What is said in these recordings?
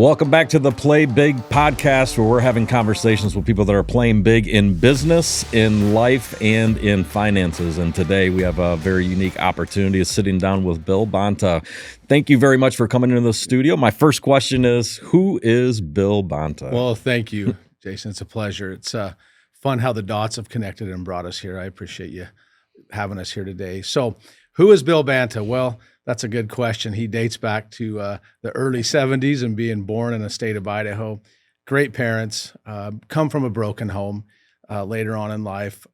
Welcome back to the PlayBig podcast, where we're having conversations with people that are playing big in business, in life, and in finances. And today we have a very unique opportunity of sitting down with Bill Bonta. Thank you very much for coming into the studio. My first question is, who is Bill Bonta? Well, thank you, Jason. It's a pleasure. It's fun how the dots have connected and brought us here. I appreciate you having us here today. So who is Bill Bonta? Well, that's a good question. He dates back to the early 70s and being born in the state of Idaho. Great parents, come from a broken home later on in life.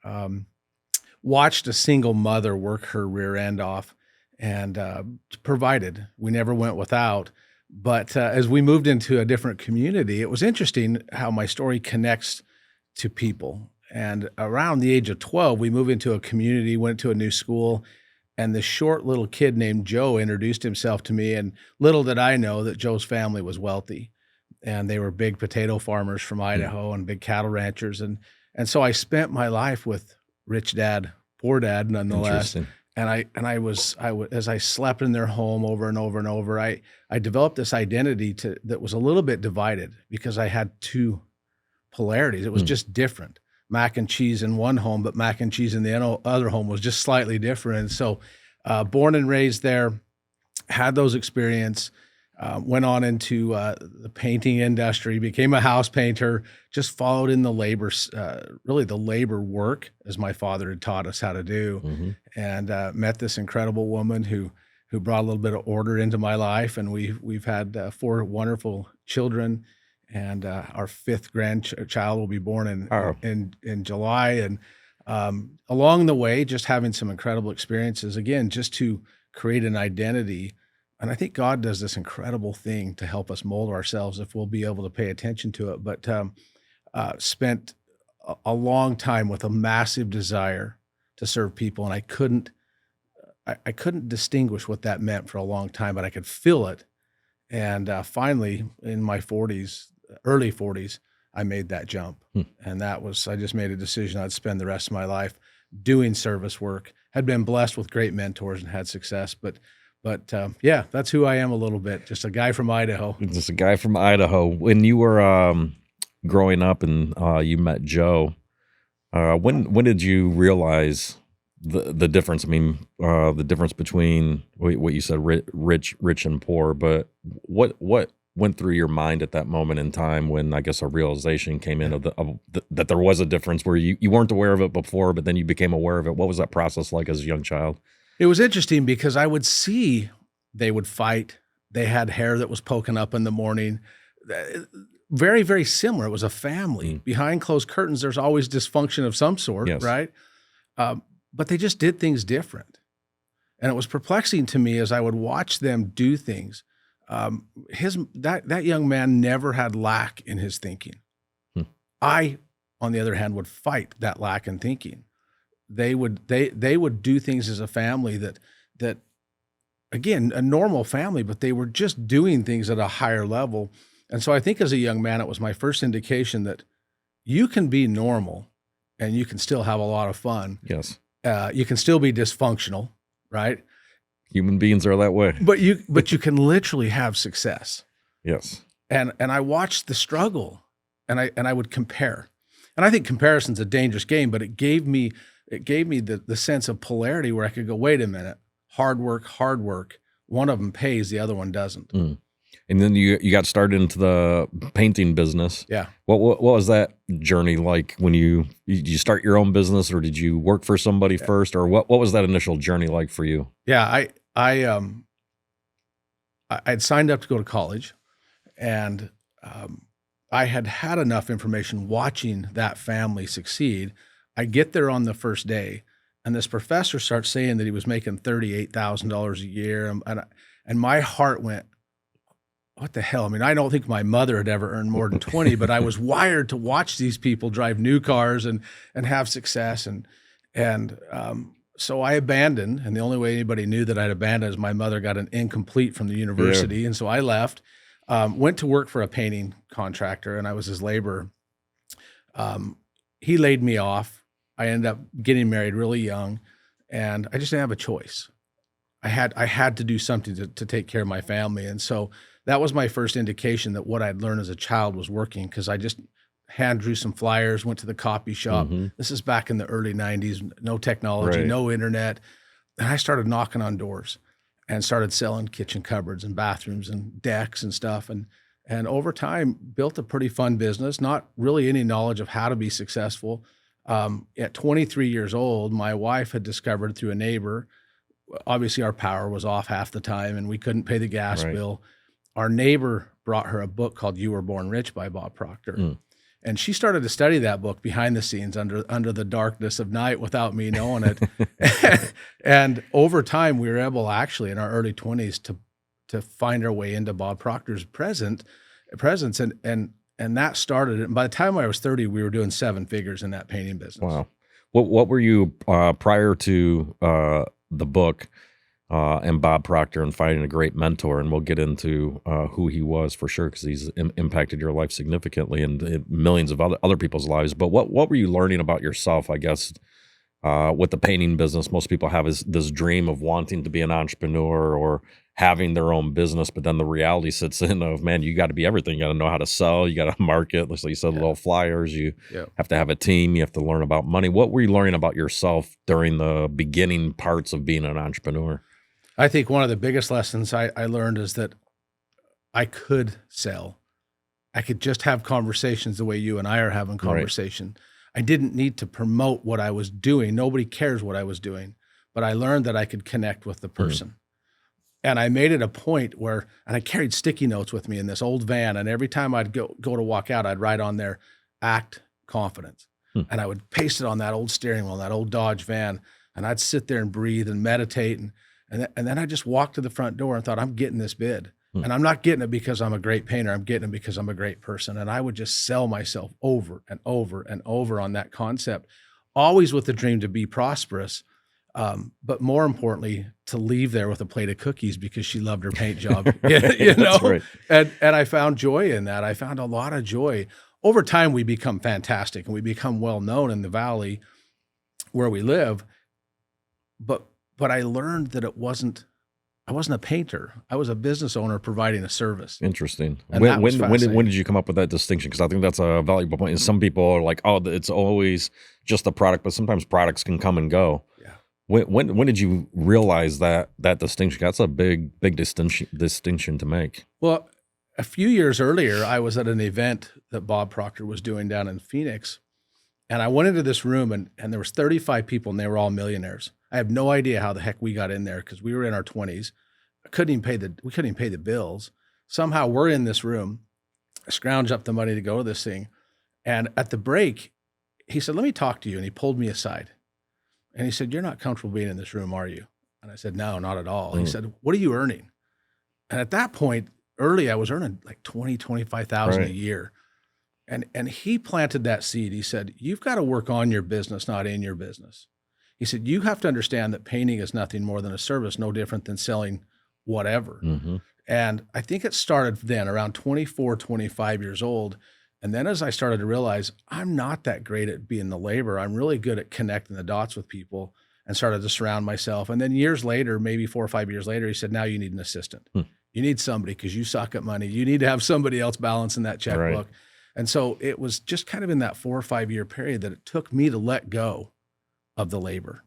Watched a single mother work her rear end off and provided. We never went without. But as we moved into a different community, it was interesting how my story connects to people. And around the age of 12, we moved into a community, went to a new school, and this short little kid named Joe introduced himself to me. And little did I know that Joe's family was wealthy, and they were big potato farmers from Idaho and big cattle ranchers. And so I spent my life with rich dad, poor dad, nonetheless. And I was as I slept in their home over and over and over, I developed this identity that was a little bit divided because I had two polarities. It was just different. Mac and cheese in one home, but mac and cheese in the other home was just slightly different. And so born and raised there, had those experiences, went on into the painting industry, became a house painter, just followed in the labor, really the labor work as my father had taught us how to do, and met this incredible woman who brought a little bit of order into my life. And we've had 4 wonderful children. And our 5th grandchild will be born in July. And along the way, just having some incredible experiences, again, just to create an identity. And I think God does this incredible thing to help us mold ourselves if we'll be able to pay attention to it. But spent a long time with a massive desire to serve people. And I couldn't distinguish what that meant for a long time, but I could feel it. And finally, in my 40s, early 40s, I made that jump. And I just made a decision I'd spend the rest of my life doing service work. Had been blessed with great mentors and had success. But yeah, that's who I am a little bit. Just a guy from Idaho. Just a guy from Idaho. When you were growing up and you met Joe, when did you realize the difference? I mean, the difference between what you said, rich and poor, but what went through your mind at that moment in time when I guess a realization came in that there was a difference where you weren't aware of it before, but then you became aware of it? What was that process like as a young child? It was interesting because I would see they would fight. They had hair that was poking up in the morning. Very, very similar. It was a family. Behind closed curtains, there's always dysfunction of some sort, yes. Right? But they just did things different. And it was perplexing to me as I would watch them do things. That young man never had lack in his thinking. I, on the other hand, would fight that lack in thinking. They would do things as a family that again, a normal family, but they were just doing things at a higher level. And so I think as a young man, it was my first indication that you can be normal and you can still have a lot of fun. Yes. You can still be dysfunctional, right? Human beings are that way. But you can literally have success. Yes. And I watched the struggle, and I would compare. And I think comparison's a dangerous game, but it gave me the sense of polarity where I could go, wait a minute, hard work. One of them pays, the other one doesn't. And then you got started into the painting business. Yeah. What was that journey like when you start your own business, or did you work for somebody first, or what was that initial journey like for you? Yeah, I'd signed up to go to college, and I had enough information watching that family succeed. I get there on the first day, and this professor starts saying that he was making $38,000 a year, and my heart went, what the hell? I mean, I don't think my mother had ever earned more than 20, but I was wired to watch these people drive new cars and have success. And so I abandoned, and the only way anybody knew that I'd abandoned is my mother got an incomplete from the university. Yeah. And so I left, went to work for a painting contractor, and I was his laborer. He laid me off. I ended up getting married really young, and I just didn't have a choice. I had to do something to take care of my family. And so that was my first indication that what I'd learned as a child was working, because I just hand drew some flyers, went to the copy shop. Mm-hmm. This is back in the early 90s, no technology, Right. no internet. And I started knocking on doors and started selling kitchen cupboards and bathrooms and decks and stuff. And over time, built a pretty fun business, not really any knowledge of how to be successful. At 23 years old, my wife had discovered through a neighbor, obviously our power was off half the time and we couldn't pay the gas Right. bill. Our neighbor brought her a book called You Were Born Rich by Bob Proctor. Mm. And she started to study that book behind the scenes under the darkness of night without me knowing it. And over time, we were able, actually in our early 20s, to find our way into Bob Proctor's presence, and that started it. And by the time I was 30, we were doing 7 figures in that painting business. Wow. What were you prior to the book and Bob Proctor and finding a great mentor? And we'll get into who he was for sure, because he's impacted your life significantly and millions of other people's lives. But what were you learning about yourself, I guess, with the painting business? Most people have this dream of wanting to be an entrepreneur or having their own business, but then the reality sits in of, man, you got to be everything. You got to know how to sell. You got to market. Like you said, little flyers. You have to have a team. You have to learn about money. What were you learning about yourself during the beginning parts of being an entrepreneur? I think one of the biggest lessons I learned is that I could sell. I could just have conversations the way you and I are having conversation. Right. I didn't need to promote what I was doing. Nobody cares what I was doing, but I learned that I could connect with the person. And I made it a point where, and I carried sticky notes with me in this old van, and every time I'd go to walk out, I'd write on there, act confidence. And I would paste it on that old steering wheel, that old Dodge van, and I'd sit there and breathe and meditate. And then I just walked to the front door and thought, I'm getting this bid. And I'm not getting it because I'm a great painter. I'm getting it because I'm a great person. And I would just sell myself over and over and over on that concept, always with the dream to be prosperous. But more importantly, to leave there with a plate of cookies because she loved her paint job, you know? Right. And I found joy in that. I found a lot of joy. Over time, we become fantastic and we become well-known in the Valley where we live. But I learned that I wasn't a painter. I was a business owner providing a service. Interesting. And when did you come up with that distinction? Because I think that's a valuable point. And some people are like, oh, it's always just the product, but sometimes products can come and go. Yeah. When did you realize that distinction? That's a big distinction to make. Well, a few years earlier, I was at an event that Bob Proctor was doing down in Phoenix, and I went into this room, and there was 35 people, and they were all millionaires. I have no idea how the heck we got in there because we were in our 20s. We couldn't even pay the bills. Somehow we're in this room, I scrounge up the money to go to this thing. And at the break, he said, let me talk to you. And he pulled me aside. And he said, you're not comfortable being in this room, are you? And I said, no, not at all. He said, what are you earning? And at that point, early, I was earning like $25,000 a year. And he planted that seed. He said, you've got to work on your business, not in your business. He said, you have to understand that painting is nothing more than a service, no different than selling whatever. And I think it started then around 24, 25 years old. And then as I started to realize I'm not that great at being the laborer, I'm really good at connecting the dots with people, and started to surround myself. And then years later, maybe 4 or 5 years later, he said, now you need an assistant. You need somebody because you suck at money. You need to have somebody else balancing that checkbook. Right. And so it was just kind of in that 4 or 5 year period that it took me to let go of the labor.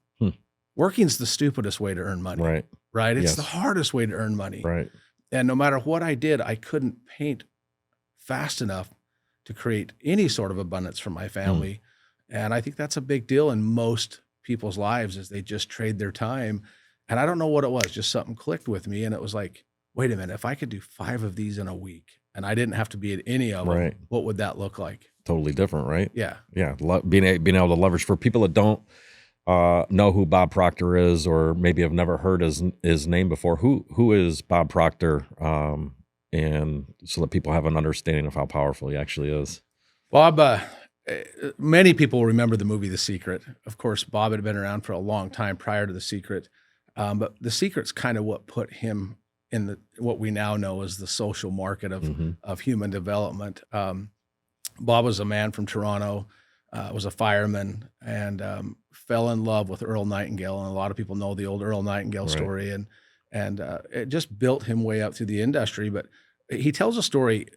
Working's the stupidest way to earn money, right? It's the hardest way to earn money. Right. And no matter what I did, I couldn't paint fast enough to create any sort of abundance for my family. And I think that's a big deal in most people's lives, is they just trade their time. And I don't know what it was, just something clicked with me. And it was like, wait a minute, if I could do 5 of these in a week and I didn't have to be at any of them, what would that look like? Totally different, right? Yeah. Yeah. Being able to leverage. For people that don't know who Bob Proctor is, or maybe have never heard his name before, who is Bob Proctor? And so that people have an understanding of how powerful he actually is. Bob, many people remember the movie The Secret. Of course, Bob had been around for a long time prior to The Secret. But The Secret's kind of what put him in what we now know as the social market of human development. Bob was a man from Toronto, was a fireman, and fell in love with Earl Nightingale. And a lot of people know the old Earl Nightingale story. And it just built him way up through the industry. But he tells a story.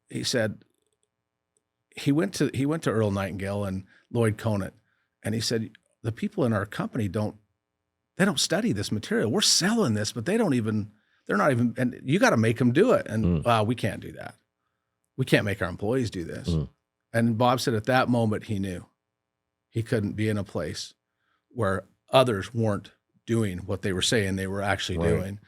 He said he went to Earl Nightingale and Lloyd Conant, and he said the people in our company don't study this material. We're selling this, but they're not even, and you got to make them do it. And we can't do that. We can't make our employees do this. And Bob said at that moment he knew he couldn't be in a place where others weren't doing what they were saying they were actually doing.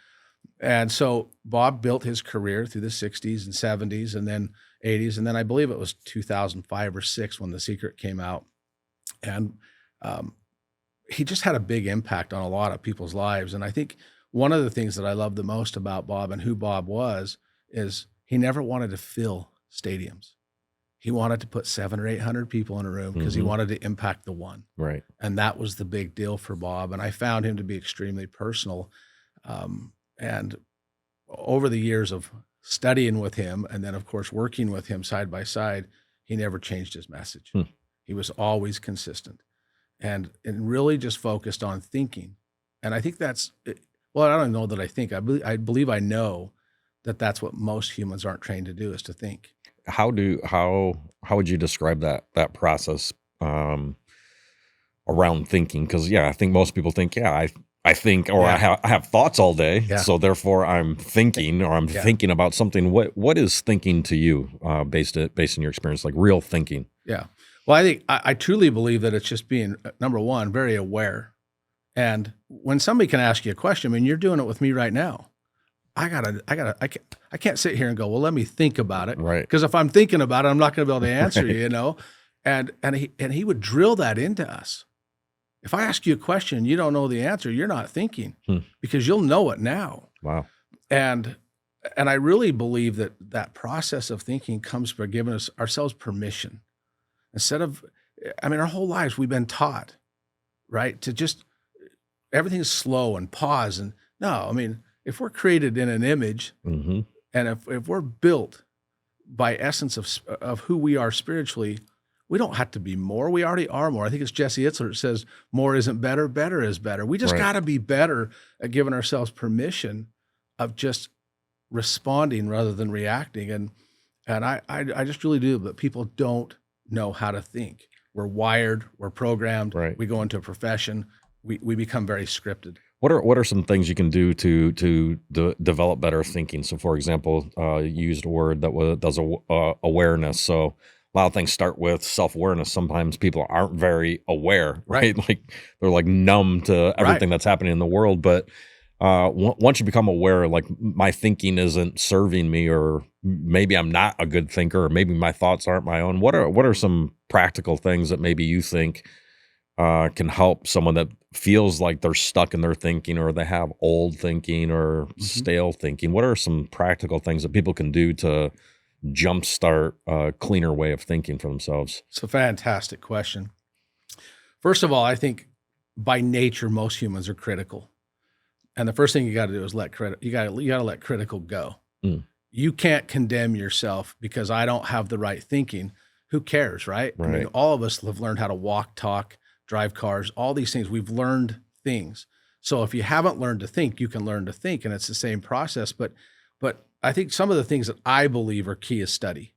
And so Bob built his career through the 60s and 70s and then 80s. And then I believe it was 2005 or 6 when The Secret came out. And he just had a big impact on a lot of people's lives. And I think one of the things that I love the most about Bob and who Bob was is he never wanted to fill stadiums. He wanted to put 700 or 800 people in a room because he wanted to impact the one. Right. And that was the big deal for Bob. And I found him to be extremely personal. And over the years of studying with him and then, of course, working with him side by side, he never changed his message. He was always consistent and really just focused on thinking. And I think that's, well, I don't know that I think, I believe I know that that's what most humans aren't trained to do, is to think. How would you describe that process around thinking? Because I think most people think, I think, or I have thoughts all day, so therefore I'm thinking, or I'm thinking about something. What is thinking to you, based on your experience, like real thinking? Yeah. Well, I think I truly believe that it's just being, number one, very aware. And when somebody can ask you a question, I mean, you're doing it with me right now. I can't sit here and go, well, let me think about it. Right. Because if I'm thinking about it, I'm not going to be able to answer you, you know? And he would drill that into us. If I ask you a question and you don't know the answer, you're not thinking because you'll know it now. Wow. And I really believe that process of thinking comes by giving ourselves permission. Instead of, I mean, our whole lives we've been taught, right, to just, everything's slow and pause. And no, I mean, if we're created in an image and if we're built by essence of who we are spiritually, we don't have to be more. We already are more. I think it's Jesse Itzler that says more isn't better, better is better. We just got to be better at giving ourselves permission of just responding rather than reacting. And I just really do, but people don't know how to think. We're wired, we're programmed, we go into a profession, we become very scripted. What are some things you can do to develop better thinking? So, for example, you used a word that does awareness. So a lot of things start with self-awareness. Sometimes people aren't very aware, right? Like they're like numb to everything that's happening in the world. But once you become aware, like my thinking isn't serving me, or maybe I'm not a good thinker, or maybe my thoughts aren't my own. What are some practical things that maybe you think can help someone that feels like they're stuck in their thinking, or they have old thinking or stale thinking? What are some practical things that people can do to jumpstart a cleaner way of thinking for themselves? It's a fantastic question. First of all, I think by nature, most humans are critical. And the first thing you got to do is you got to let critical go. You can't condemn yourself because I don't have the right thinking. Who cares, right? I mean, all of us have learned how to walk, talk, drive cars, all these things. We've learned things. So if you haven't learned to think, you can learn to think, and it's the same process. But I think some of the things that I believe are key is study.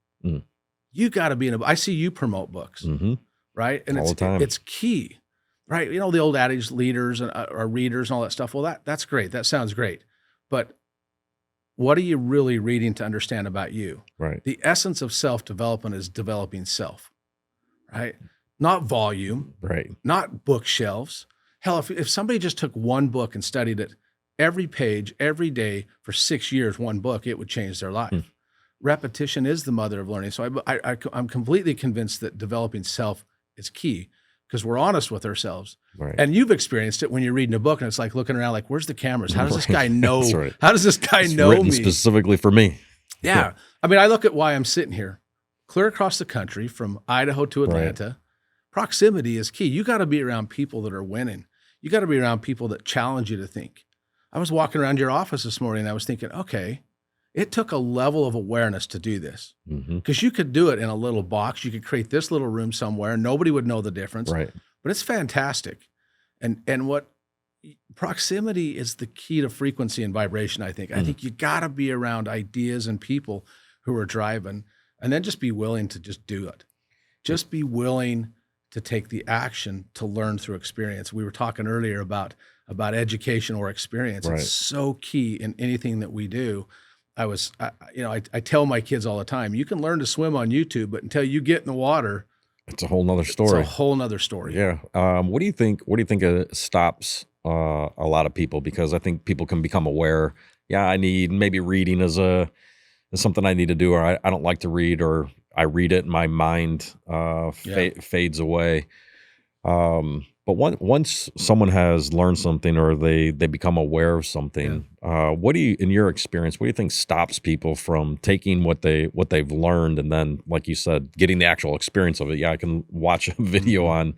You got to be I see you promote books, right? And all the time. It's key, right? You know, the old adage, leaders and or readers and all that stuff. Well, that's great. That sounds great. But what are you really reading to understand about you? Right. The essence of self-development is developing self, right? Not volume, not bookshelves. Hell, if somebody just took one book and studied it every page, every day for 6 years, one book, it would change their life. Repetition is the mother of learning. So I'm completely convinced that developing self is key because we're honest with ourselves. And you've experienced it when you're reading a book and it's like looking around like, where's the cameras? How does this guy know? How does this guy know written me? Specifically for me. Yeah. I mean, I look at why I'm sitting here, clear across the country from Idaho to Atlanta. Proximity is key. You got to be around people that are winning. You got to be around people that challenge you to think. I was walking around your office this morning and I was thinking, okay, it took a level of awareness to do this because you could do it in a little box. You could create this little room somewhere and nobody would know the difference, but it's fantastic. And what proximity is the key to frequency and vibration, I think. I think you gotta be around ideas and people who are driving, and then just be willing to just do it. Just be willing to take the action to learn through experience. We were talking earlier about education or experience. Right. It's so key in anything that we do. I tell my kids all the time, you can learn to swim on YouTube, but until you get in the water, It's a whole nother it's a story. whole nother story. Yeah. What do you think? What do you think stops a lot of people? Because I think people can become aware. Yeah, I need maybe reading is something I need to do, or I don't like to read, or I read it and my mind fades away. But once someone has learned something, or they become aware of something, what do you, in your experience, what do you think stops people from taking what they've learned, and then, like you said, getting the actual experience of it? Yeah, I can watch a video on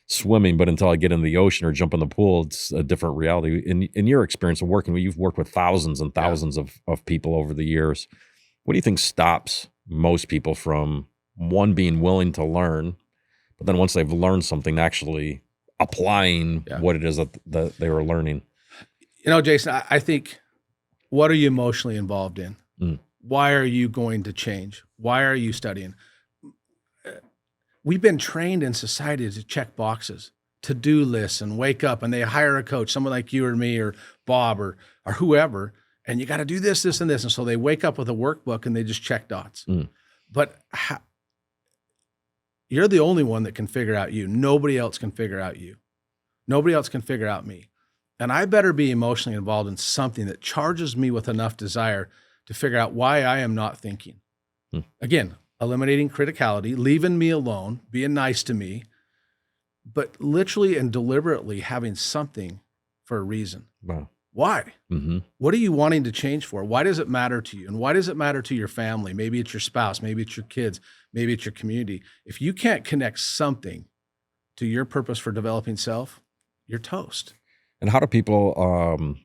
swimming, but until I get in the ocean or jump in the pool, it's a different reality. In your experience of working, you've worked with thousands and thousands of people over the years. What do you think stops most people from, one, being willing to learn, but then once they've learned something, actually applying what it is that they were learning? Jason, I think, what are you emotionally involved in? Why are you going to change? Why are you studying? We've been trained in society to check boxes, to-do lists, and wake up, and they hire a coach, someone like you or me or Bob or whoever, and you got to do this, this, and this. And so they wake up with a workbook and they just check dots. But you're the only one that can figure out you. Nobody else can figure out you. Nobody else can figure out me. And I better be emotionally involved in something that charges me with enough desire to figure out why I am not thinking. Again, eliminating criticality, leaving me alone, being nice to me, but literally and deliberately having something for a reason. Wow. Why? What are you wanting to change for? Why does it matter to you? And why does it matter to your family? Maybe it's your spouse, maybe it's your kids, maybe it's your community. If you can't connect something to your purpose for developing self, you're toast. And how do people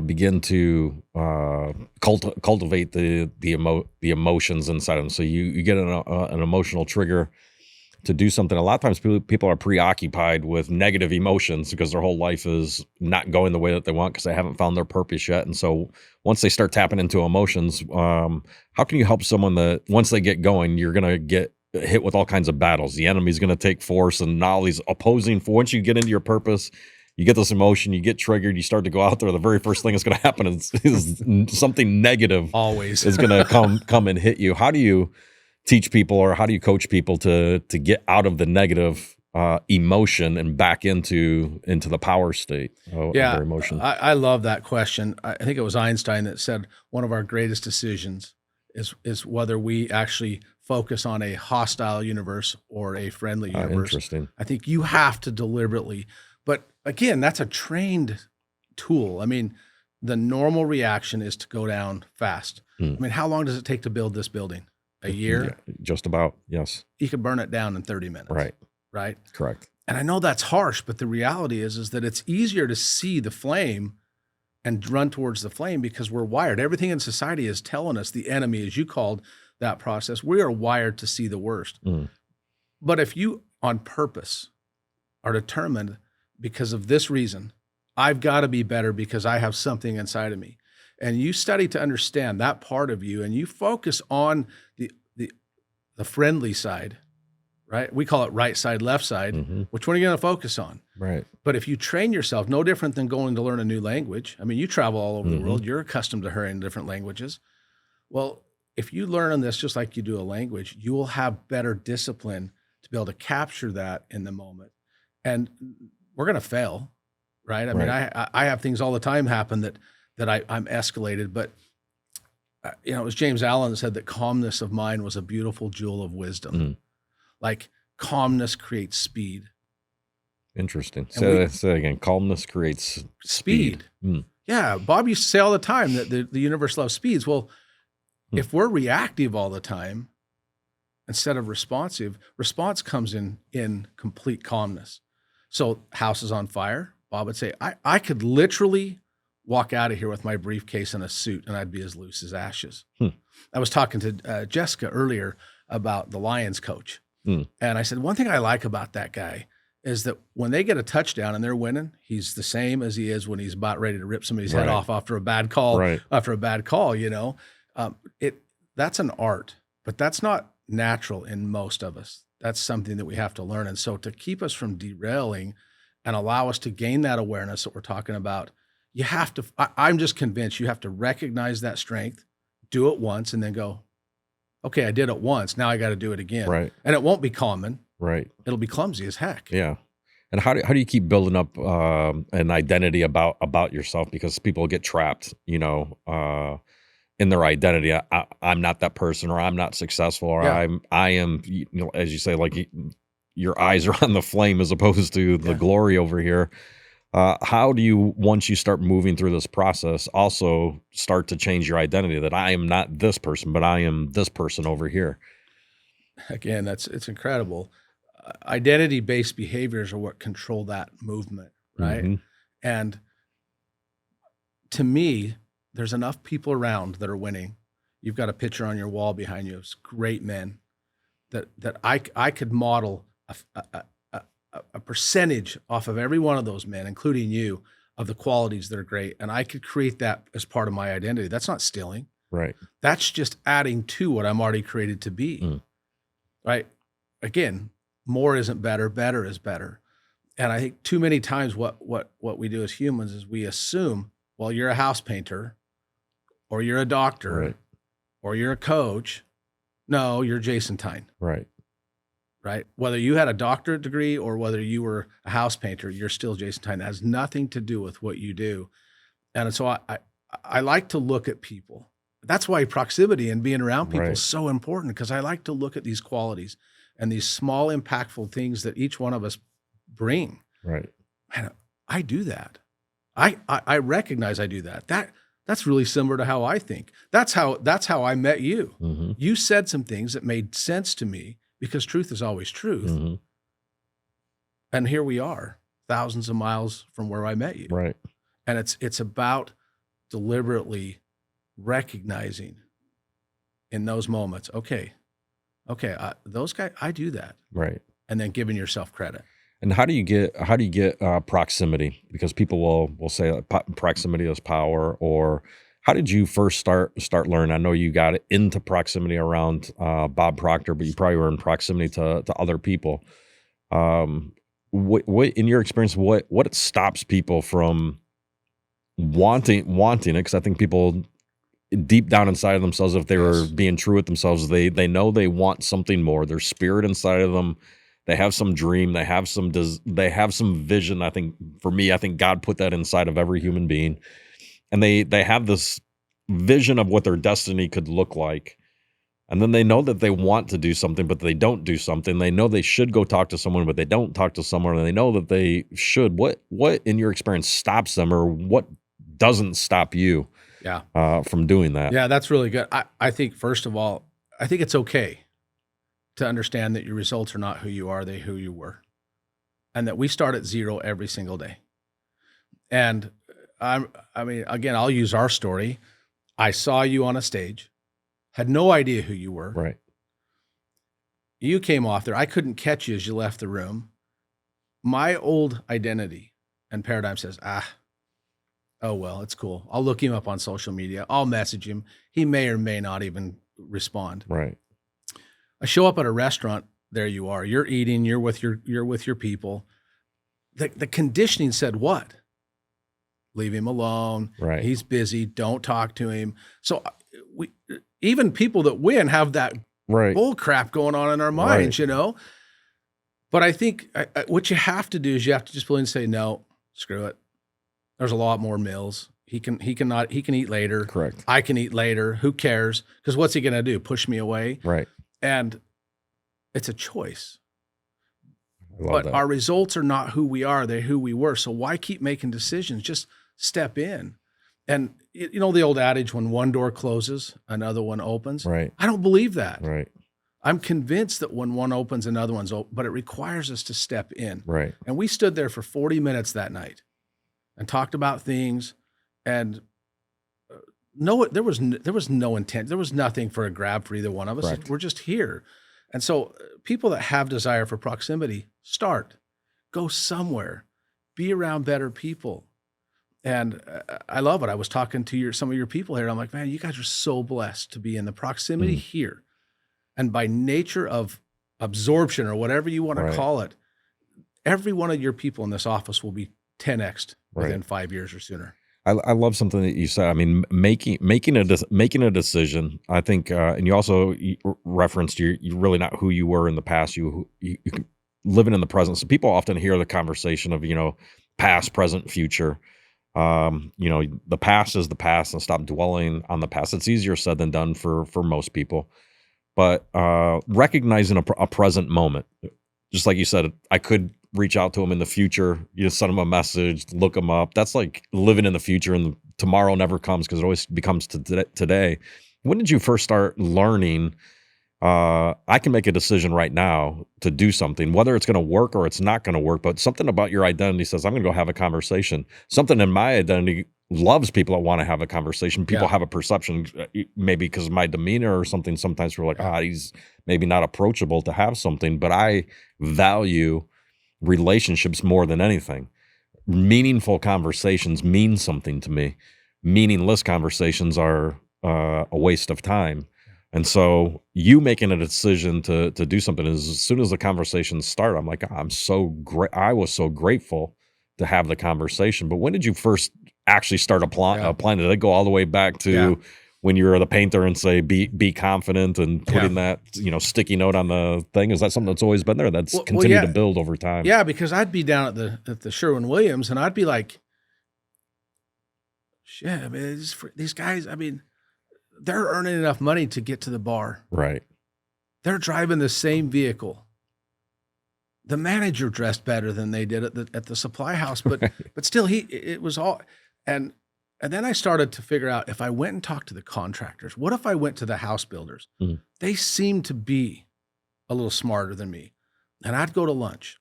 begin to cultivate the emotions inside them? So you get an emotional trigger to do something. A lot of times people are preoccupied with negative emotions because their whole life is not going the way that they want, because they haven't found their purpose yet. And so once they start tapping into emotions, how can you help someone that once they get going, you're going to get hit with all kinds of battles? The enemy's going to take force, and all these opposing. Once you get into your purpose, you get this emotion, you get triggered, you start to go out there. The very first thing that's going to happen is something negative always is going to come and hit you. How do you teach people, or how do you coach people to get out of the negative emotion and back into the power state of their emotion? I love that question. I think it was Einstein that said one of our greatest decisions is whether we actually focus on a hostile universe or a friendly universe. Interesting. I think you have to deliberately, but again, that's a trained tool. I mean, the normal reaction is to go down fast. I mean, how long does it take to build this building? A year? Yeah, just about, yes. You could burn it down in 30 minutes. Right? Correct. And I know that's harsh, but the reality is that it's easier to see the flame and run towards the flame because we're wired. Everything in society is telling us, the enemy, as you called that process, we are wired to see the worst. But if you, on purpose, are determined, because of this reason, I've got to be better because I have something inside of me, and you study to understand that part of you, and you focus on the friendly side, right? We call it right side, left side. Which one are you going to focus on? Right. But if you train yourself, no different than going to learn a new language. I mean, you travel all over the world. You're accustomed to hearing different languages. Well, if you learn on this just like you do a language, you will have better discipline to be able to capture that in the moment. And we're going to fail, right? I mean, I have things all the time happen that I'm escalated, but it was James Allen that said that calmness of mind was a beautiful jewel of wisdom. Like, calmness creates speed. Interesting. Say again. Calmness creates speed. Yeah. Bob used to say all the time that the universe loves speeds. Well, if we're reactive all the time instead of responsive, response comes in complete calmness. So house is on fire. Bob would say, I could literally walk out of here with my briefcase and a suit, and I'd be as loose as ashes. I was talking to Jessica earlier about the Lions coach. And I said, one thing I like about that guy is that when they get a touchdown and they're winning, he's the same as he is when he's about ready to rip somebody's head Right. off after a bad call. Right. After a bad call, that's an art, but that's not natural in most of us. That's something that we have to learn. And so to keep us from derailing and allow us to gain that awareness that we're talking about, you have to, I'm just convinced you have to recognize that strength, do it once, and then go, okay, I did it once. Now I got to do it again. Right. And it won't be common. Right. It'll be clumsy as heck. Yeah. And how do you keep building up an identity about yourself? Because people get trapped, in their identity. I'm not that person, or I'm not successful, or Yeah. I am, as you say, like your eyes are on the flame as opposed to the glory over here. How do you, once you start moving through this process, also start to change your identity that I am not this person, but I am this person over here? Again, it's incredible. Identity-based behaviors are what control that movement, right? Mhm. And to me, there's enough people around that are winning. You've got a picture on your wall behind you of great men that I could model a percentage off of every one of those men, including you, of the qualities that are great. And I could create that as part of my identity. That's not stealing. Right. That's just adding to what I'm already created to be. Mm. Right? Again, more isn't better, better is better. And I think too many times what we do as humans is we assume, well, you're a house painter, or you're a doctor, Right. or you're a coach. No, you're Jason Tyne. Right. Right? Whether you had a doctorate degree or whether you were a house painter, you're still Jason Tyne. That has nothing to do with what you do. And so I like to look at people. That's why proximity and being around people Right. is so important, because I like to look at these qualities and these small impactful things that each one of us bring. Right. Man, I do that. I recognize I do that. That's really similar to how I think. That's how I met you. Mhm. You said some things that made sense to me, because truth is always truth. Mhm. And here we are, thousands of miles from where I met you. Right. And it's about deliberately recognizing in those moments, okay, those guys, I do that. Right. And then giving yourself credit. And how do you get proximity? Because people will say proximity is power. Or how did you first start learning? I know you got into proximity around Bob Proctor, but you probably were in proximity to other people. What in your experience, what stops people from wanting it? Because I think people deep down inside of themselves, if they were being true with themselves, they know they want something more. Their spirit inside of them. They have some dream. They have some vision. I think for me, I think God put that inside of every human being, and they have this vision of what their destiny could look like. And then they know that they want to do something, but they don't do something. They know they should go talk to someone, but they don't talk to someone. And they know that they should. What in your experience stops them, or what doesn't stop you? Yeah. From doing that. Yeah, that's really good. I think, first of all, I think it's okay to understand that your results are not who you are, they're who you were. And that we start at zero every single day. And I mean, again, I'll use our story. I saw you on a stage, had no idea who you were. Right. You came off there. I couldn't catch you as you left the room. My old identity and paradigm says, oh, well, it's cool. I'll look him up on social media. I'll message him. He may or may not even respond. Right. I show up at a restaurant. There you are. You're eating. You're with your people. The conditioning said what? Leave him alone. Right. He's busy. Don't talk to him. So even people that win have that Right. bull crap going on in our minds, But I think what you have to do is you have to just willing to say, no, screw it. There's a lot more meals. He can eat later. Correct. I can eat later. Who cares? Because what's he going to do? Push me away? Right. And it's a choice. I love But that. our results are not who we are. They're who we were. So why keep making decisions? Just step in. And you know the old adage, when one door closes, another one opens? Right. I don't believe that. Right. I'm convinced that when one opens, another one's open, but it requires us to step in. Right. And we stood there for 40 minutes that night and talked about things. And no, there was no intent. There was nothing for a grab for either one of us. Correct. We're just here. And so people that have desire for proximity, start. Go somewhere, be around better people. And I love it. I was talking to some of your people here. I'm like, man, you guys are so blessed to be in the proximity Mhm. here. And by nature of absorption or whatever you want to Right. call it, every one of your people in this office will be 10x Right. within 5 years or sooner. I love something that you said. I mean, making a decision. I think, and you also referenced you really not who you were in the past. You can, living in the present. So people often hear the conversation of past, present, future. The past is the past, and stop dwelling on the past. It's easier said than done for most people. But recognizing a present moment, just like you said, I could reach out to him in the future. You just send him a message, look him up. That's like living in the future, and tomorrow never comes because it always becomes today. When did you first start learning? I can make a decision right now to do something, whether it's going to work or it's not going to work. But something about your identity says, I'm going to go have a conversation. Something in my identity loves people that want to have a conversation. People Yeah. have a perception, maybe because of my demeanor or something. Sometimes we're like, he's maybe not approachable to have something. But I value relationships more than anything. Meaningful conversations mean something to me. Meaningless conversations are a waste of time. And so you making a decision to do something is, as soon as the conversations start, I'm like, I'm so great. I was so grateful to have the conversation. But when did you first actually start applying? Did it go all the way back to when you were the painter and say, be confident, and putting that, sticky note on the thing? Is that something that's always been there that's continued to build over time? Yeah, because I'd be down at the Sherwin-Williams and I'd be like, shit, I mean, these guys, I mean, they're earning enough money to get to the bar. Right. They're driving the same vehicle. The manager dressed better than they did at the supply house, but but still, it was all. And then I started to figure out, if I went and talked to the contractors, what if I went to the house builders? Mhm. They seem to be a little smarter than me, and I'd go to lunch.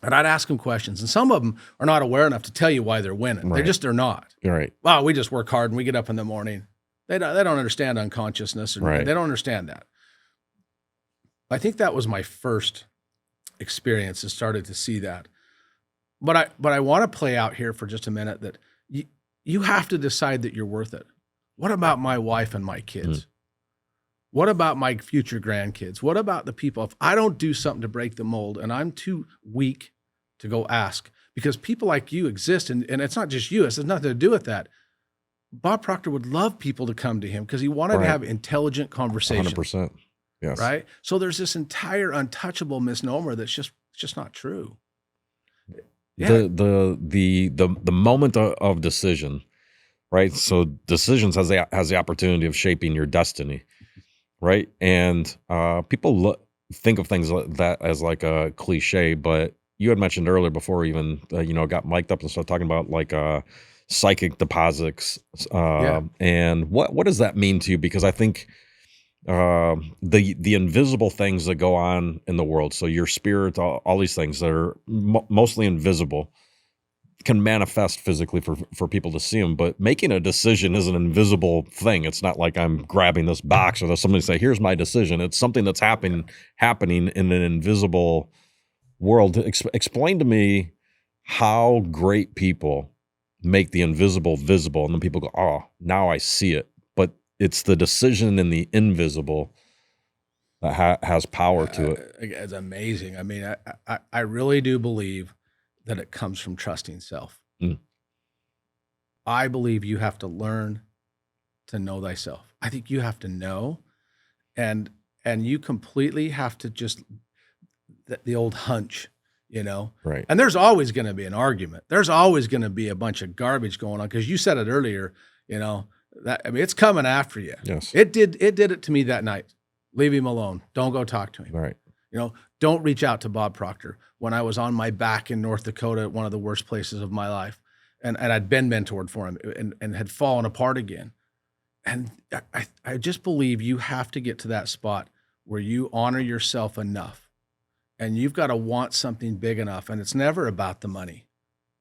And I'd ask them questions, and some of them are not aware enough to tell you why they're winning. Right. They're not. Right. Wow, we just work hard and we get up in the morning. They don't understand unconsciousness, or Right. they don't understand that. I think that was my first experience, and started to see that. But I want to play out here for just a minute that you have to decide that you're worth it. What about my wife and my kids? What about my future grandkids? What about the people? If I don't do something to break the mold and I'm too weak to go ask, because people like you exist, and it's not just you, it has nothing to do with that. Bob Proctor would love people to come to him because he wanted to have intelligent conversations. 100%. Yes. Right? So there's this entire untouchable misnomer that's just not true. Yeah. The moment of decision, right? So decisions has the opportunity of shaping your destiny, right? And people think of things like that as like a cliche, but you had mentioned earlier before even got mic'd up and started talking about like psychic deposits, and what does that mean to you? Because I think the invisible things that go on in the world, so your spirit, all these things that are mostly invisible, can manifest physically for people to see them. But making a decision is an invisible thing. It's not like I'm grabbing this box or there's somebody say, here's my decision. It's something that's happening in an invisible world. Explain to me how great people make the invisible visible, and then people go, oh, now I see it. But it's the decision in the invisible that has power to it. It's amazing. I mean, I really do believe that it comes from trusting self. I believe you have to learn to know thyself. I think you have to know, and you completely have to just the old hunch, Right. And there's always going to be an argument. There's always going to be a bunch of garbage going on, because you said it earlier. That, I mean, it's coming after you. Yes. It did it to me that night. Leave him alone. Don't go talk to him. Right. Don't reach out to Bob Proctor when I was on my back in North Dakota at one of the worst places of my life. And I'd been mentored for him and had fallen apart again. And I just believe you have to get to that spot where you honor yourself enough, and you've got to want something big enough. And it's never about the money.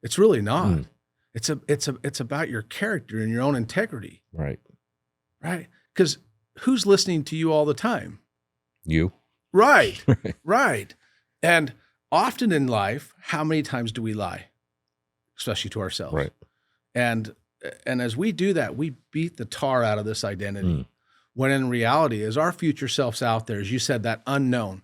It's really not. It's about your character and your own integrity. Right. Right. Because who's listening to you all the time? You. Right. Right. And often in life, how many times do we lie, especially to ourselves? Right. And as we do that, we beat the tar out of this identity. Mm. When in reality, is our future self's out there, as you said, that unknown.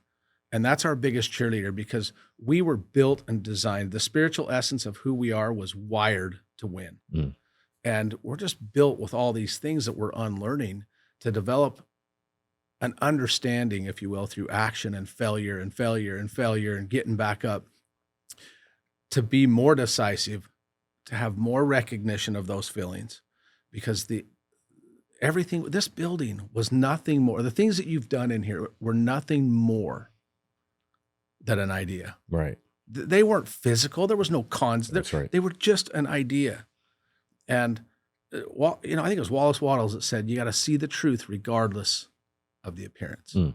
And that's our biggest cheerleader, because we were built and designed. The spiritual essence of who we are was wired to win. Mm. And we're just built with all these things that we're unlearning to develop an understanding, if you will, through action and failure and failure and failure and getting back up, to be more decisive, to have more recognition of those feelings. Because this building was nothing more. The things that you've done in here were nothing more than an idea. Right. They weren't physical. There was no cons. That's right. They were just an idea. And I think it was Wallace Wattles that said, you got to see the truth regardless of the appearance. Mm.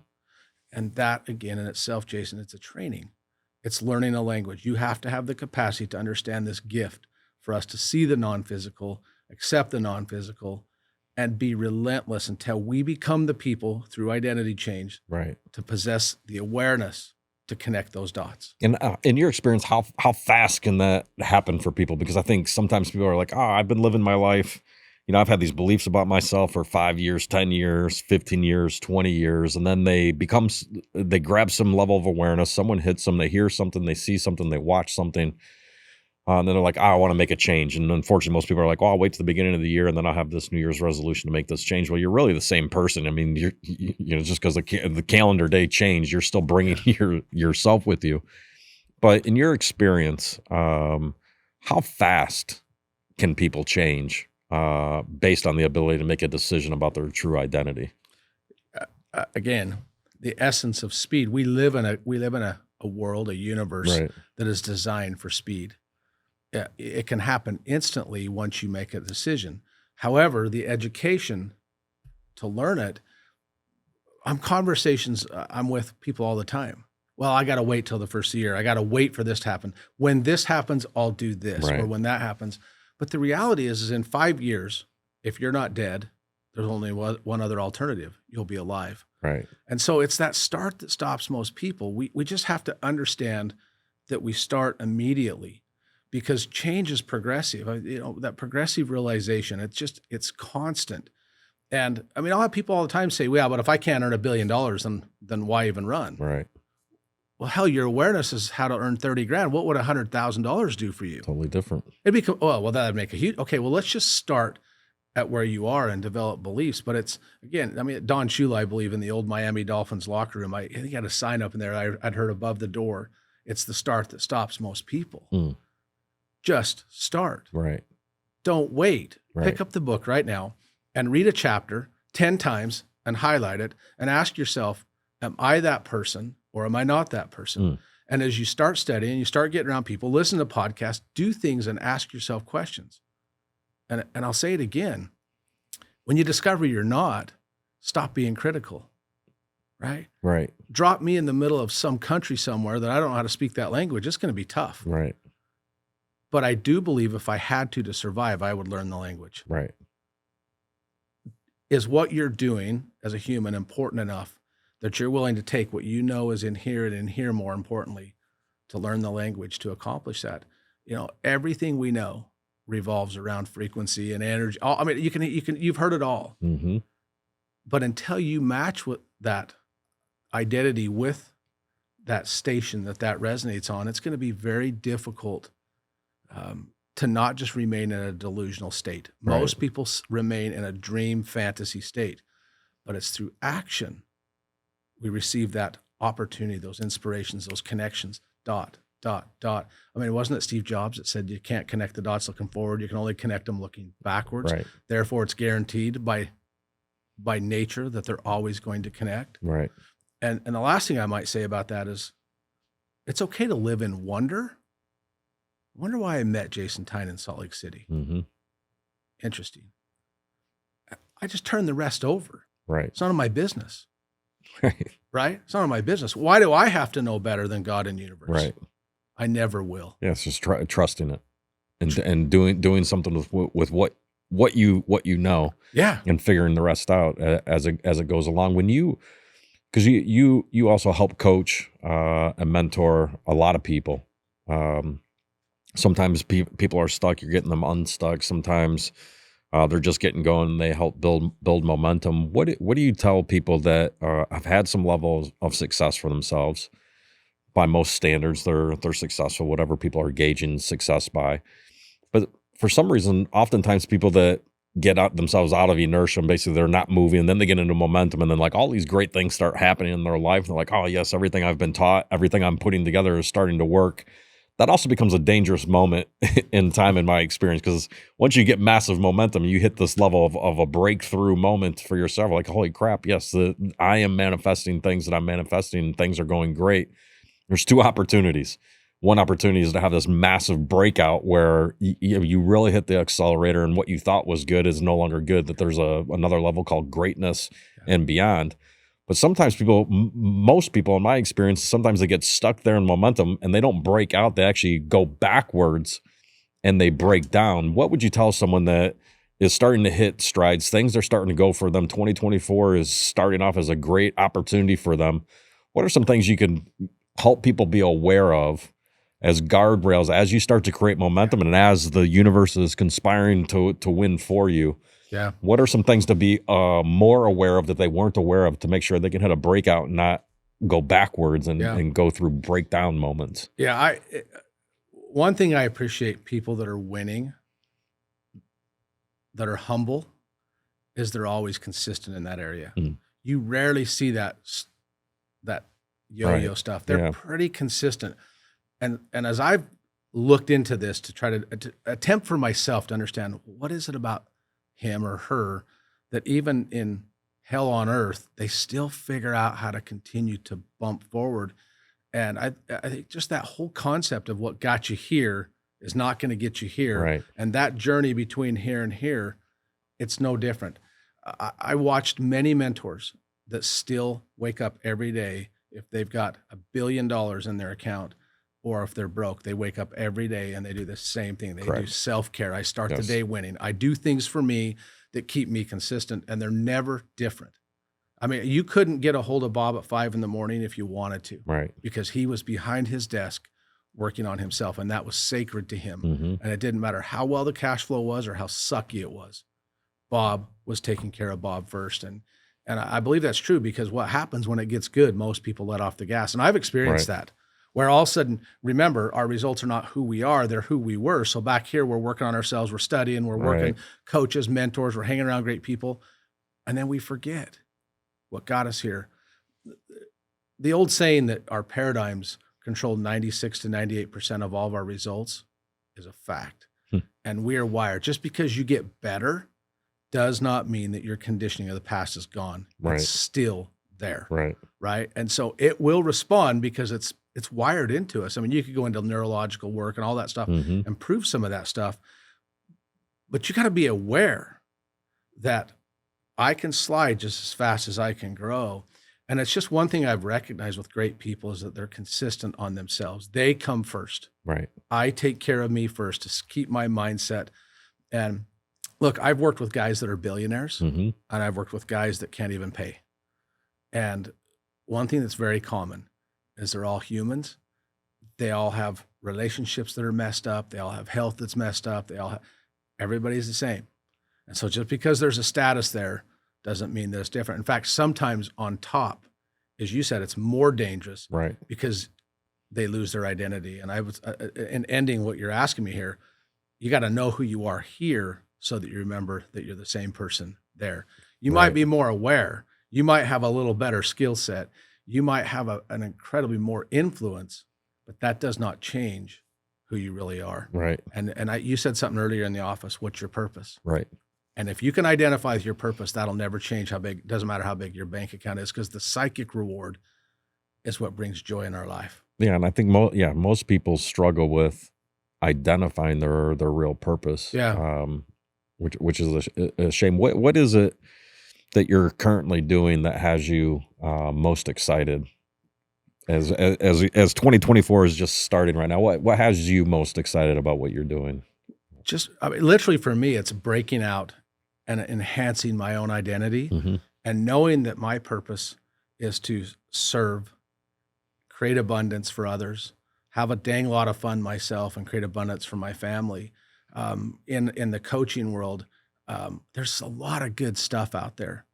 And that, again, in itself, Jason, it's a training. It's learning a language. You have to have the capacity to understand this gift for us to see the non-physical, accept the non-physical, and be relentless until we become the people through identity change, Right. to possess the awareness to connect those dots. And in your experience, how fast can that happen for people? Because I think sometimes people are like, I've been living my life. I've had these beliefs about myself for 5 years, 10 years, 15 years, 20 years. And then they grab some level of awareness. Someone hits them, they hear something, they see something, they watch something. And then they're like, I want to make a change. And unfortunately, most people are like, I'll wait to the beginning of the year and then I'll have this New Year's resolution to make this change. Well, you're really the same person. I mean, just because the calendar day changed, you're still bringing yourself with you. But in your experience, how fast can people change based on the ability to make a decision about their true identity? Again, the essence of speed. We live in a world, a universe, Right. that is designed for speed. It can happen instantly once you make a decision. However, the education to learn it, I'm with people all the time. Well, I got to wait till the first year. I got to wait for this to happen. When this happens, I'll do this. Right. Or when that happens. But the reality is in 5 years, if you're not dead, there's only one other alternative. You'll be alive. Right. And so it's that start that stops most people. We just have to understand that we start immediately, because change is progressive. That progressive realization, it's constant. And I mean, I'll have people all the time say, well, but if I can't earn $1 billion, then why even run? Right. Well, hell, your awareness is how to earn 30 grand. What would $100,000 do for you? Totally different. That'd make a huge, okay, well, let's just start at where you are and develop beliefs. But it's, again, I mean, Don Shula, I believe, in the old Miami Dolphins locker room, I think he had a sign up in there I'd heard above the door. It's the start that stops most people. Mm. Just start. Right. Don't wait. Right. Pick up the book right now and read a chapter 10 times and highlight it and ask yourself, am I that person or am I not that person? Mm. And as you start studying, you start getting around people, listen to podcasts, do things and ask yourself questions. And I'll say it again. When you discover you're not, stop being critical, right? Right. Drop me in the middle of some country somewhere that I don't know how to speak that language. It's going to be tough. Right. But I do believe if I had to survive, I would learn the language. Right. Is what you're doing as a human important enough that you're willing to take what you know is inherent in here, more importantly, to learn the language to accomplish that? Everything we know revolves around frequency and energy. I mean, you've heard it all. Mm-hmm. But until you match with that identity with that station that resonates on, it's going to be very difficult to not just remain in a delusional state. Most people remain in a dream fantasy state, but it's through action we receive that opportunity, those inspirations, those connections, dot, dot, dot. I mean, wasn't it Steve Jobs that said you can't connect the dots looking forward, you can only connect them looking backwards. Right. Therefore, it's guaranteed by nature that they're always going to connect. Right. And the last thing I might say about that is it's okay to live in wonder. I wonder why I met Jason Tyne in Salt Lake City. Mm-hmm. Interesting. I just turned the rest over. Right. It's none of my business. Right. Right? It's none of my business. Why do I have to know better than God and universe? Right. I never will. Yeah, it's just trusting it and doing something with what you know. Yeah. And figuring the rest out as it goes along. When you because you also help coach and mentor a lot of people. Um, Sometimes people are stuck. You're getting them unstuck. Sometimes they're just getting going. And they help build momentum. What do you tell people that have had some level of success for themselves? By most standards, they're successful. Whatever people are gauging success by, but for some reason, oftentimes people that get themselves out of inertia, and basically they're not moving, and then they get into momentum, and then like all these great things start happening in their life. And they're like, oh yes, everything I've been taught, everything I'm putting together is starting to work. That also becomes a dangerous moment in time, in my experience, because once you get massive momentum, you hit this level of a breakthrough moment for yourself. Like, holy crap, yes, I am manifesting things that I'm manifesting, and things are going great. There's two opportunities. One opportunity is to have this massive breakout where you really hit the accelerator, and what you thought was good is no longer good, that there's another level called greatness and beyond. But sometimes most people in my experience, sometimes they get stuck there in momentum and they don't break out. They actually go backwards and they break down. What would you tell someone that is starting to hit strides? Things are starting to go for them. 2024 is starting off as a great opportunity for them. What are some things you can help people be aware of as guardrails as you start to create momentum and as the universe is conspiring to win for you? Yeah. What are some things to be more aware of that they weren't aware of, to make sure they can hit a breakout and not go backwards and go through breakdown moments? Yeah. One thing I appreciate people that are winning, that are humble, is they're always consistent in that area. Mm. You rarely see that yo-yo Right. stuff. They're Yeah. pretty consistent. And as I've looked into this to try to attempt for myself to understand what is it about him or her that even in hell on earth, they still figure out how to continue to bump forward. And I think just that whole concept of what got you here is not going to get you here. Right. And that journey between here and here, it's no different. I watched many mentors that still wake up every day. If they've got $1 billion in their account, or if they're broke, they wake up every day and they do the same thing. They do self-care. I start the day winning. I do things for me that keep me consistent, and they're never different. I mean, you couldn't get a hold of Bob at 5 in the morning if you wanted to, Right. because he was behind his desk working on himself, and that was sacred to him. Mm-hmm. And it didn't matter how well the cash flow was or how sucky it was. Bob was taking care of Bob first. And I believe that's true, because what happens when it gets good, most people let off the gas. And I've experienced that, where all of a sudden, remember, our results are not who we are, they're who we were. So back here, we're working on ourselves, we're studying, we're working coaches, mentors, we're hanging around great people. And then we forget what got us here. The old saying that our paradigms control 96 to 98% of all of our results is a fact. And we are wired. Just because you get better does not mean that your conditioning of the past is gone. It's still there. Right. And so it will respond because it's wired into us. I mean, you could go into neurological work and all that stuff and prove some of that stuff, but you got to be aware that I can slide just as fast as I can grow. And it's just one thing I've recognized with great people is that they're consistent on themselves. They come first. Right. I take care of me first to keep my mindset. And look, I've worked with guys that are billionaires, and I've worked with guys that can't even pay. And one thing that's very common is they're all humans. They all have relationships that are messed up. They all have health that's messed up. Everybody's the same. And so just because there's a status there doesn't mean that it's different. In fact, sometimes on top, as you said, it's more dangerous, because they lose their identity. And I was in ending what you're asking me here, you got to know who you are here so that you remember that you're the same person there. You might be more aware. You might have a little better skill set. You might have an incredibly more influence, but that does not change who you really are. And you said something earlier in the office, what's your purpose? And if you can identify with your purpose, that'll never change how big, doesn't matter how big your bank account is, because the psychic reward is what brings joy in our life. Yeah. And I think most people struggle with identifying their real purpose. Which is a shame. What is it that you're currently doing that has you most excited as 2024 is just starting right now? What has you most excited about what you're doing? I mean, literally for me, it's breaking out and enhancing my own identity, and knowing that my purpose is to serve, create abundance for others, have a dang lot of fun myself, and create abundance for my family. In the coaching world, there's a lot of good stuff out there,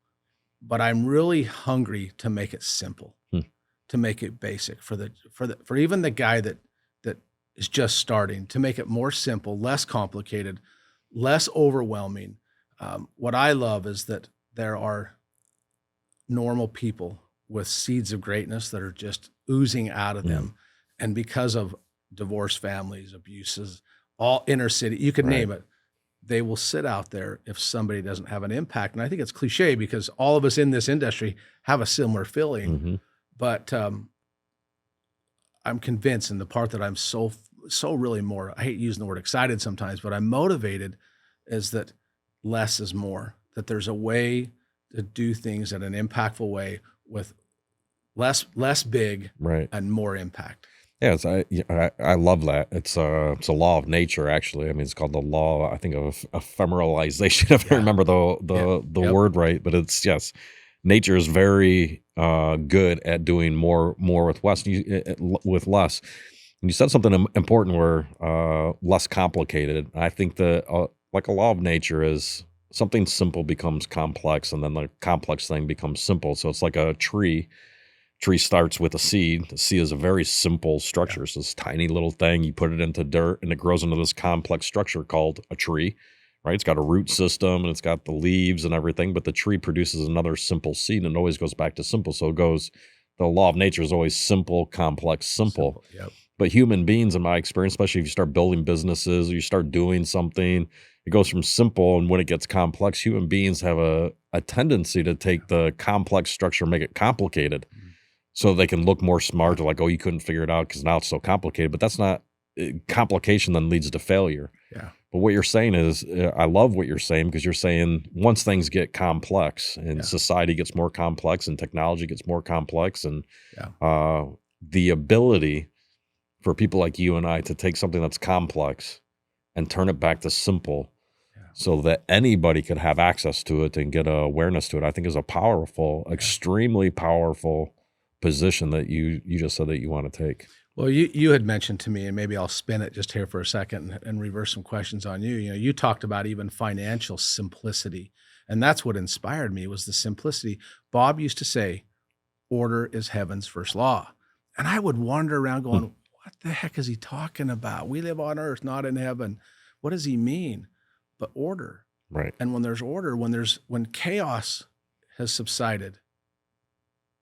but I'm really hungry to make it simple, Hmm. to make it basic for even the guy that is just starting, to make it more simple, less complicated, less overwhelming. What I love is that there are normal people with seeds of greatness that are just oozing out of Hmm. them. And because of divorced families, abuses, all inner city, you could Right. name it, they will sit out there if somebody doesn't have an impact. And I think it's cliche because all of us in this industry have a similar feeling. Hmm. But I'm convinced, and the part that I'm so really more, I hate using the word excited sometimes, but I'm motivated, is that less is more. That there's a way to do things in an impactful way with less big Right. and more impact. Yes, I love that. It's a law of nature, actually. I mean, it's called the law, I think, of ephemeralization, if I Yeah. remember the Yeah. the Yep. word right. But it's yes, nature is very good at doing more with less. With less. And you said something important where less complicated. I think that like a law of nature is something simple becomes complex, and then the complex thing becomes simple. So it's like a tree. Tree starts with a seed. The seed is a very simple Yeah. structure. It's this tiny little thing. You put it into dirt, and it grows into this complex structure called a tree. Right? It's got a root system, and it's got the leaves and everything. But the tree produces another simple seed, and it always goes back to simple. So it goes. The law of nature is always simple, complex, simple. Simple. Yep. But human beings, in my experience, especially if you start building businesses or you start doing something, it goes from simple, and when it gets complex, human beings have a tendency to take the complex structure and make it complicated Mhm. so they can look more Yeah. smart. They're like, oh, you couldn't figure it out because now it's so complicated. But that's not complication then leads to failure. Yeah. But what you're saying is, I love what you're saying because you're saying once things get complex and Yeah. society gets more complex and technology gets more complex and Yeah. the ability for people like you and I to take something that's complex and turn it back to simple Yeah. so that anybody could have access to it and get awareness to it, I think is a powerful, extremely powerful position that you just said that you want to take. Well, you had mentioned to me, and maybe I'll spin it just here for a second and reverse some questions on you. You know, you talked about even financial simplicity, and that's what inspired me was the simplicity. Bob used to say, "Order is heaven's first law," and I would wander around Hmm. going, "What the heck is he talking about? We live on earth, not in heaven. What does he mean?" But order, Right. and when there's order, when chaos has subsided,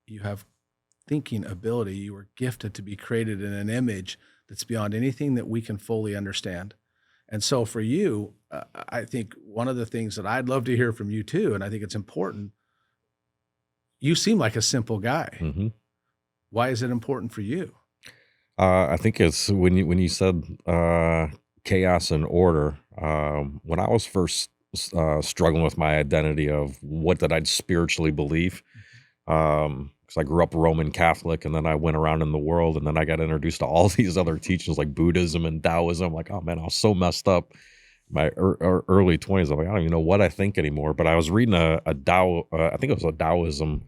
you have thinking ability. You were gifted to be created in an image that's beyond anything that we can fully understand. And so for you, I think one of the things that I'd love to hear from you too, and I think it's important, you seem like a simple guy. Hmm. Why is it important for you? I think it's when you said chaos and order. When I was first struggling with my identity of what did I spiritually believe, because I grew up Roman Catholic, and then I went around in the world, and then I got introduced to all these other teachings like Buddhism and Taoism. Like, oh man, I was so messed up. My early 20s, I'm like, I don't even know what I think anymore. But I was reading a Tao, I think it was a Taoism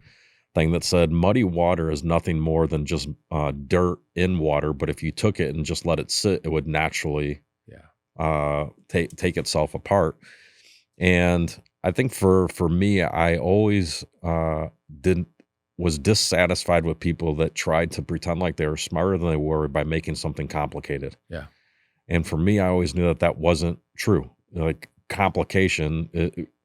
thing that said muddy water is nothing more than just dirt in water. But if you took it and just let it sit, it would naturally Yeah. take itself apart. And I think for me, I always didn't was dissatisfied with people that tried to pretend like they were smarter than they were by making something complicated. Yeah. And for me, I always knew that that wasn't true. Like complication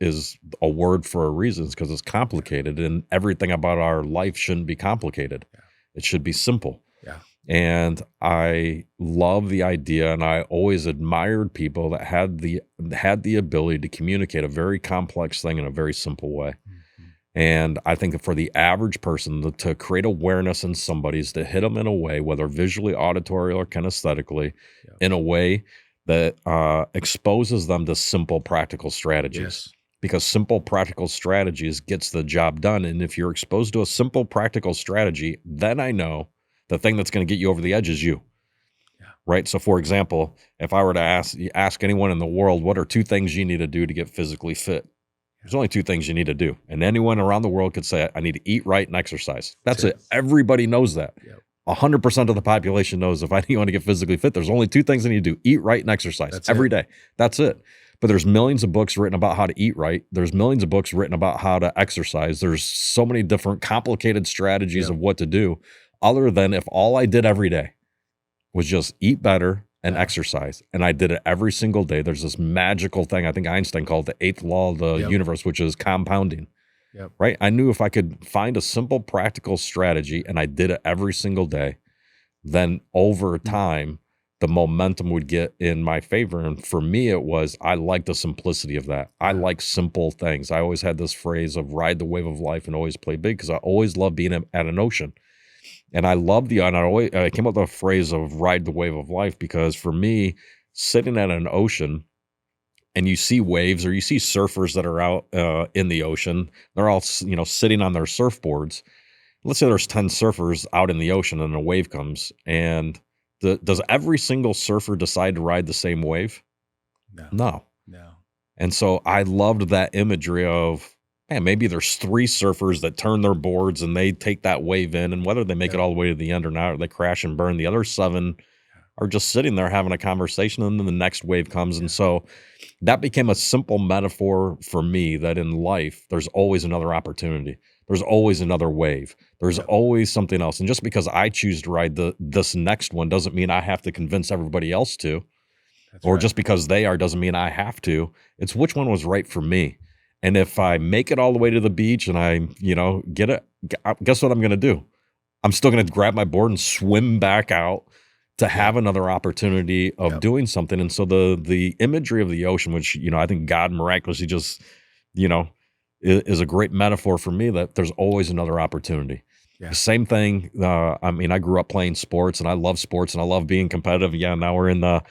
is a word for a reason because it's complicated, and everything about our life shouldn't be complicated. Yeah. It should be simple. Yeah. And I love the idea, and I always admired people that had the ability to communicate a very complex thing in a very simple way. Mhm. And I think that for the average person to create awareness in somebody's to hit them in a way, whether visually, auditory, or kinesthetically, Yeah. in a way that exposes them to simple, practical strategies. Yes. Because simple, practical strategies gets the job done. And if you're exposed to a simple, practical strategy, then I know the thing that's going to get you over the edge is you. Yeah. Right. So, for example, if I were to ask anyone in the world, what are two things you need to do to get physically fit? There's only two things you need to do. And anyone around the world could say, I need to eat right and exercise. That's it. Everybody knows that. Yep. 100% of the population knows if I want to get physically fit, there's only two things I need to do: eat right and exercise every day. That's it. But there's millions of books written about how to eat right. There's millions of books written about how to exercise. There's so many different complicated strategies of what to do, other than if all I did every day was just eat better and exercise. And I did it every single day. There's this magical thing, I think Einstein called the eighth law of the universe, which is compounding. Right? I knew if I could find a simple, practical strategy and I did it every single day, then over time, the momentum would get in my favor. And for me, it was, I like the simplicity of that. I like simple things. I always had this phrase of ride the wave of life and always play big, because I always loved being at an ocean. And I love I came up with a phrase of ride the wave of life, because for me, sitting at an ocean and you see waves, or you see surfers that are out in the ocean, they're all, sitting on their surfboards. Let's say there's 10 surfers out in the ocean and a wave comes, and does every single surfer decide to ride the same wave? No. And so I loved that imagery of, man, maybe there's 3 surfers that turn their boards and they take that wave in, and whether they make it all the way to the end or not, or they crash and burn, the other 7 are just sitting there having a conversation, and then the next wave comes. And so that became a simple metaphor for me, that in life, there's always another opportunity. There's always another wave. There's always something else. And just because I choose to ride this next one doesn't mean I have to convince everybody else to. Just because they are doesn't mean I have to. It's which one was right for me. And if I make it all the way to the beach and I, get it, guess what I'm going to do? I'm still going to grab my board and swim back out to have another opportunity of doing something. And so the imagery of the ocean, which, I think God miraculously just, is a great metaphor for me, that there's always another opportunity. Same thing. I grew up playing sports, and I love sports, and I love being competitive. Now we're in the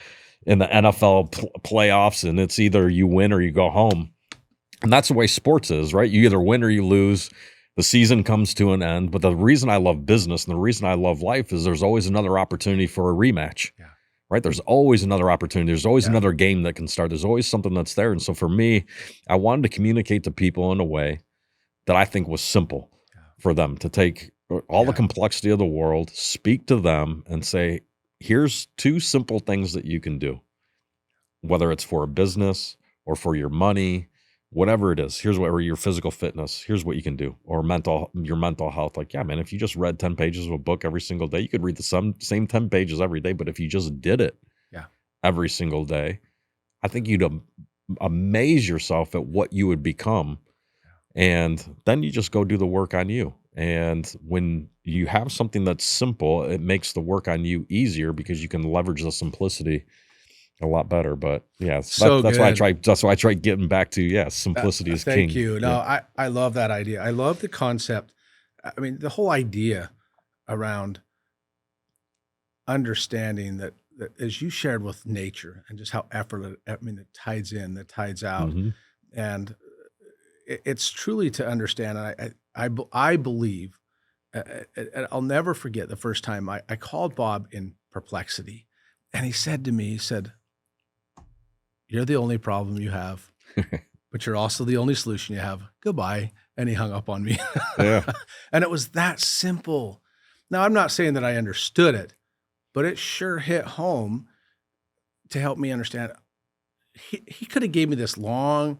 NFL playoffs, and it's either you win or you go home. And that's the way sports is, right? You either win or you lose. The season comes to an end. But the reason I love business and the reason I love life is there's always another opportunity for a rematch, right? There's always another opportunity. There's always another game that can start. There's always something that's there. And so for me, I wanted to communicate to people in a way that I think was simple for them to take all the complexity of the world, speak to them and say, here's 2 simple things that you can do, whether it's for a business or for your money, whatever it is. Here's or your physical fitness. Here's what you can do, or your mental health. Like, man, if you just read 10 pages of a book every single day, you could read the same 10 pages every day. But if you just did it every single day, I think you'd amaze yourself at what you would become. And then you just go do the work on you. And when you have something that's simple, it makes the work on you easier, because you can leverage the simplicity a lot better. But that's why I try getting back to simplicity is king. Thank you. No, I love that idea. I love the concept. I mean, the whole idea around understanding that as you shared with nature, and just how effortless, it tides in, that tides out. And it's truly to understand. And I believe, and I'll never forget the first time I called Bob in perplexity, and he said to me, "You're the only problem you have, but you're also the only solution you have. Goodbye." And he hung up on me. And it was that simple. Now, I'm not saying that I understood it, but it sure hit home to help me understand. He could have gave me this long,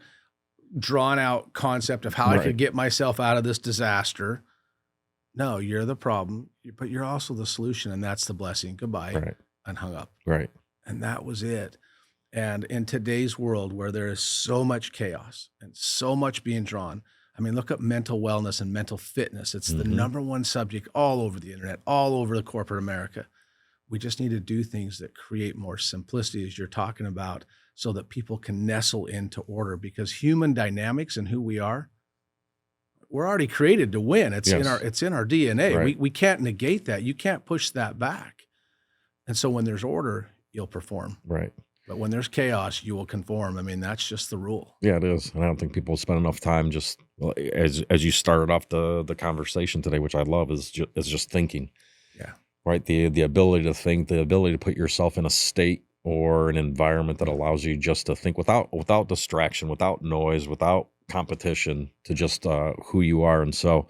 drawn out concept of how I could get myself out of this disaster. No, you're the problem, but you're also the solution, and that's the blessing. Goodbye. And hung up. And that was it. And in today's world, where there is so much chaos and so much being drawn, look at mental wellness and mental fitness. It's the number one subject all over the internet, all over the corporate America. We just need to do things that create more simplicity, as you're talking about, so that people can nestle into order, because human dynamics and who we are, we're already created to win. It's in our DNA. We can't negate that. You can't push that back. And so when there's order, you'll perform. But when there's chaos, you will conform. That's just the rule. Yeah, it is. And I don't think people spend enough time just, as you started off the conversation today, which I love, is just thinking. Right? The ability to think, the ability to put yourself in a state or an environment that allows you just to think without distraction, without noise, without competition to just who you are. And so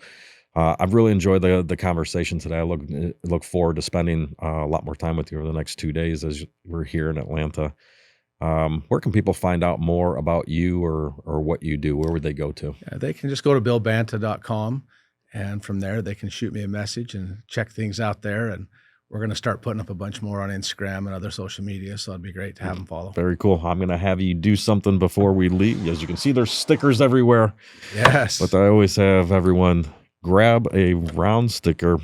I've really enjoyed the conversation today. I look forward to spending a lot more time with you over the next 2 days as we're here in Atlanta. Where can people find out more about you or what you do? Where would they go to? Yeah, they can just go to billbanta.com, and from there they can shoot me a message and check things out there. And we're going to start putting up a bunch more on Instagram and other social media, so it'd be great to have them follow. Very cool. I'm going to have you do something before we leave. As you can see, there's stickers everywhere. Yes. But I always have everyone grab a round sticker,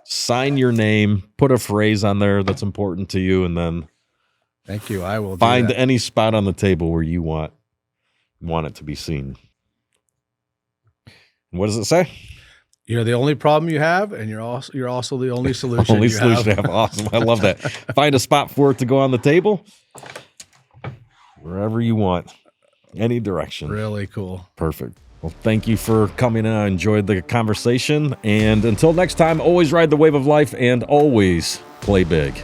sign your name, put a phrase on there that's important to you, and then thank you. I will find any spot on the table where you want it to be seen. And what does it say? You're the only problem you have, and you're also the only solution. Only solution you have. Awesome. I love that. Find a spot for it to go on the table, wherever you want, any direction. Really cool. Perfect. Well, thank you for coming in. I enjoyed the conversation. And until next time, always ride the wave of life and always play big.